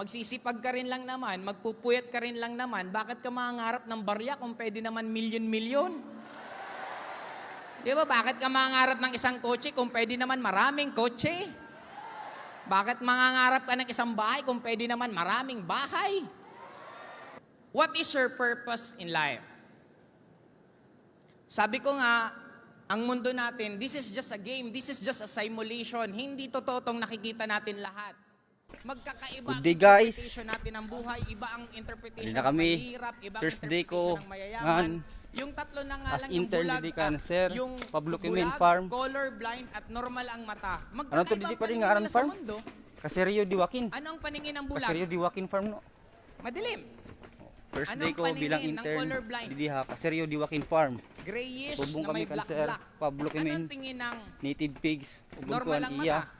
magsisipag ka rin lang naman, magpupuyat ka rin lang naman, bakit ka mangangarap ng barya kung pwede naman milyon-milyon? Di ba, bakit ka mangangarap ng isang kotse kung pwede naman maraming kotse? Bakit mangangarap ka ng isang bahay kung pwede naman maraming bahay? What is your purpose in life? Sabi ko nga, ang mundo natin, this is just a game, this is just a simulation. Hindi totoo tong nakikita natin lahat. Magkakaiba ang Good day, guys. interpretation natin ng buhay, iba ang interpretation Hindi na ng kami. mahirap, iba ang Thursday interpretation ko ng mayayaman. ngan. Yung tatlo na nga As lang yung intern bulag, di ka na, sir. yung Pablo bulag, Kimin Farm. color blind at normal ang mata. Ano to, Magkakaiba di ang pa rin paningin nga aran nila sa farm? mundo. Kaseryo Diwakin. Ano ang paningin ng bulag? Kaseryo Diwakin Farm no. Madilim. First Anong day ko paningin bilang ng intern. colorblind? Didiha, Kaseryo Diwakin Farm. Grayish Tubong na may kami kan sir. black-black. Pablo Ano Kimin. ang tingin ng Native pigs. normal ang iya. mata?